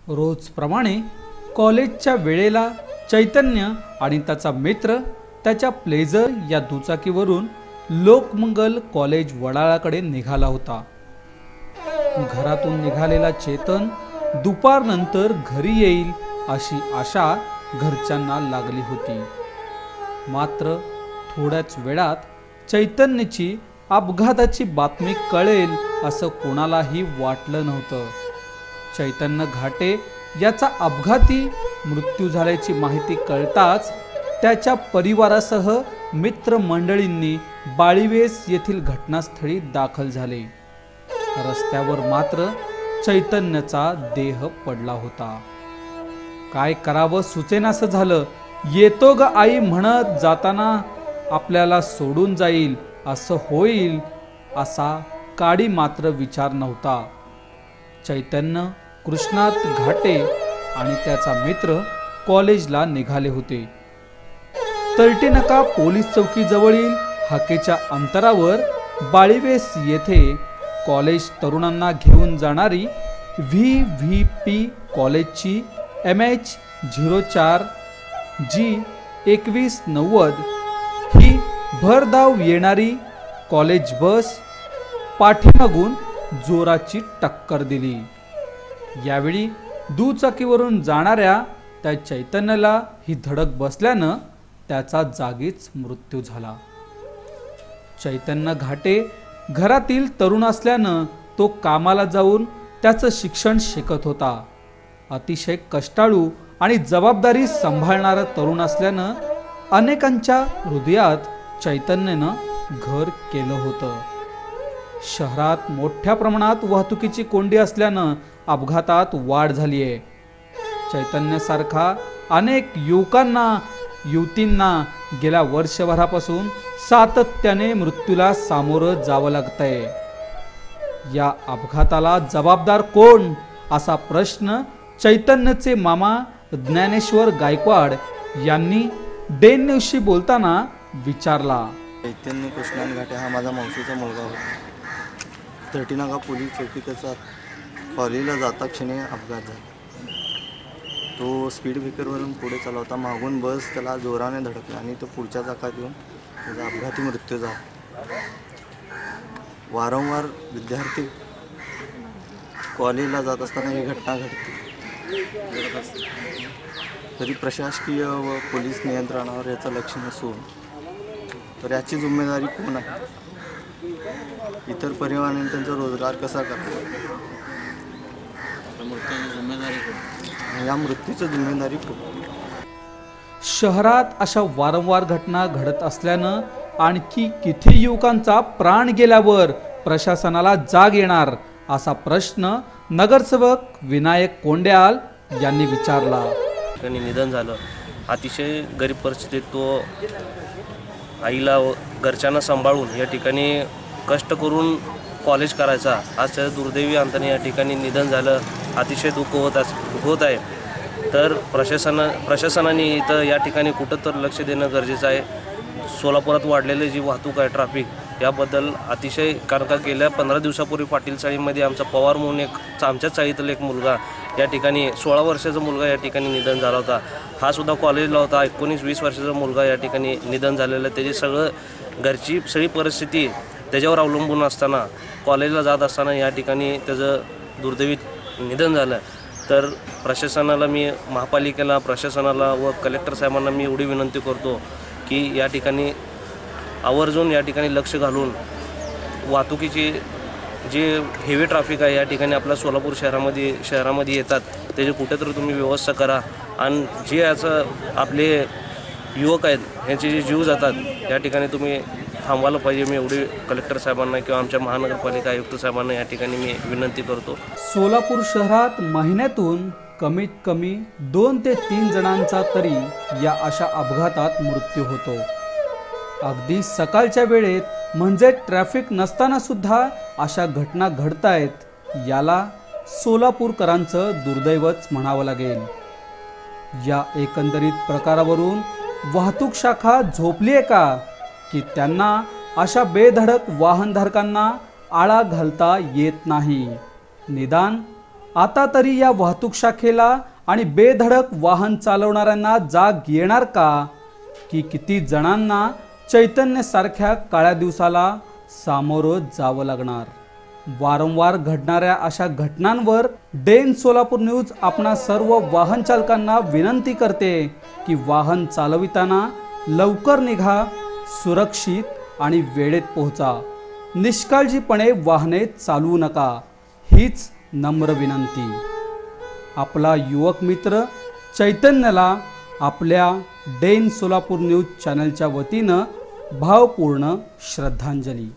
रोजप्रमाणे कॉलेजच्या वेळेला चैतन्य आणि त्याचा मित्र त्याच्या प्लेझर या दुचाकीवरून लोकमंगल कॉलेज वडाळाकडे निघाला होता। घरातून निघालेला चेतन दुपारनंतर घरी येईल अशी आशा घरच्यांना लागली होती। मात्र थोड्याच वेळात चैतन्याची अपघाताची बातमी कळेल असं कोणालाही वाटलं नव्हतं। चैतन्य घाटे याचा अपघाती मृत्यू झाल्याची माहिती कळताच त्याच्या परिवारासह मित्रमंडळींनी बाळीवेस येथील घटनास्थळी दाखल झाले। रस्त्यावर मात्र चैतन्याचा देह पडला होता। काय करावं सुचेनासं झालं। येतो ग आई म्हणत जाताना आपल्याला सोडून जाईल, असं होईल असा काडी मात्र विचार नव्हता। चैतन्य कृष्णात घाटे आणि त्याचा मित्र कॉलेजला निघाले होते। तर्टीनाका पोलीस चौकीजवळील हाकेच्या अंतरावर बाळीवेस येथे कॉलेज तरुणांना घेऊन जाणारी VVP कॉलेजची MH04 G2190 ही भरधाव येणारी कॉलेज बस पाठीमागून जोराची टक्कर दिली। यावेळी दुचाकीवरून जाणाऱ्या त्या चैतन्याला ही धडक बसल्यानं त्याचा जागीच मृत्यू झाला। चैतन्य घाटे घरातील तरुण असल्यानं तो कामाला जाऊन त्याचं शिक्षण शिकत होता। अतिशय कष्टाळू आणि जबाबदारी सांभाळणारा तरुण असल्यानं अनेकांच्या हृदयात चैतन्यानं घर केलं होतं। शहरात मोठ्या प्रमाणात वाहतुकीची कोंडी असल्यानं अपघातात वाढ झाली आहे। चैतन्यासारखा अनेक युवकांना युवतींना गेल्या वर्षभरापासून सातत्याने मृत्यूला सामोरं जावं लागतंय। या अपघाताला जबाबदार कोण असा प्रश्न चैतन्यचे मामा ज्ञानेश्वर गायकवाड यांनी डेन न्यूजशी बोलताना विचारला। चैतन्य कृष्णान घाटे हा माझा मावशीचा मुलगा होता। तर्टीनाका पोलीस चौकी त्याचा कॉलेजला जाता क्षणी अपघात झाला। तो स्पीड ब्रेकरवरून पुढे चालवता मागून बस त्याला जोराने धडकली आणि तो पुढच्या चाकात येऊन त्याचा अपघाती मृत्यू झाला। वारंवार विद्यार्थी कॉलेजला जात असताना ही घटना घडते, तरी प्रशासकीय व पोलीस नियंत्रणावर याचं लक्ष नसून तर याची जिम्मेदारी कोण आहे? इतर परिवाराने त्यांचा रोजगार कसा करावा? या मृत्यूची जिम्मेदारी कोण? शहरात अशा वारंवार घटना घडत असल्यानं आणखी किती युवकांचा प्राण गेल्यावर प्रशासनाला जाग येणार असा प्रश्न नगरसेवक विनायक कोंड्याल यांनी विचारला। त्यांनी निधन झालं। अतिशय गरीब परिस्थितीत तो आईला घरच्यांना सांभाळून या ठिकाणी कष्ट करून कॉलेज करायचा। आज त्या दुर्दैवी अंताने या ठिकाणी निधन झालं। अतिशय दुःख होत आहे। तर प्रशासनाने इथं या ठिकाणी कुठं तर लक्ष देणं गरजेचं आहे। सोलापुरात वाढलेली जी वाहतूक आहे ट्रॅफिक याबद्दल अतिशय, कारण का गेल्या 15 दिवसापूर्वी पाटील चाळीमध्ये आमचा पवार म्हणून आमच्याच चाळीतला एक मुलगा या ठिकाणी 16 वर्षाचा मुलगा या ठिकाणी निधन झाला होता। हा सुद्धा कॉलेजला होता। 19-20 वर्षाचा मुलगा या ठिकाणी निधन झालेला। त्याची घरची सगळी परिस्थिती त्याच्यावर अवलंबून असताना कॉलेजला जात असताना या ठिकाणी त्याचं दुर्दैवी निधन झालं। तर प्रशासनाला मी, महापालिकेला, प्रशासनाला व कलेक्टर साहेबांना मी एवढी विनंती करतो की या ठिकाणी आवर्जून या ठिकाणी लक्ष घालून वाहतुकीची जे हेवी ट्रॅफिक आहे या ठिकाणी आपल्या सोलापूर शहरामध्ये येतात त्याची कुठेतरी तुम्ही व्यवस्था करा। आणि जे याचं आपले युवक आहेत ह्यांचे जे जीव जातात या ठिकाणी तुम्ही थांबवायला पाहिजे। मी एवढी कलेक्टर साहेबांना किंवा आमच्या महानगरपालिका आयुक्त साहेबांना या ठिकाणी मी विनंती करतो। सोलापूर शहरात महिन्यातून कमीत कमी 2 ते 3 जणांचा तरी या अशा अपघातात मृत्यू होतो। अगदी सकाळच्या वेळेत म्हणजे ट्रॅफिक नसताना सुद्धा अशा घटना घडतायत। याला सोलापूरकरांचं दुर्दैवच म्हणावं लागेल। या एकंदरीत प्रकारावरून वाहतूक शाखा झोपली आहे का की त्यांना अशा बेधडक वाहनधारकांना आळा घालता येत नाही? निदान आता तरी या वाहतूक शाखेला आणि बेधडक वाहन चालवणाऱ्यांना जाग येणार का, की किती जणांना चैतन्यसारख्या काळ्या दिवसाला सामोरं जावं लागणार? वारंवार घडणाऱ्या अशा घटनांवर डेन सोलापूर न्यूज आपणा सर्व वाहन चालकांना विनंती करते की वाहन चालविताना लवकर निघा, सुरक्षित आणि वेळेत पोहोचा. निष्काळजीपणे वाहने चालवू नका, हीच नम्र विनंती. आपला युवक मित्र चैतन्यला आपल्या डेन सोलापूर न्यूज चॅनलच्या वतीनं भावपूर्ण श्रद्धांजली.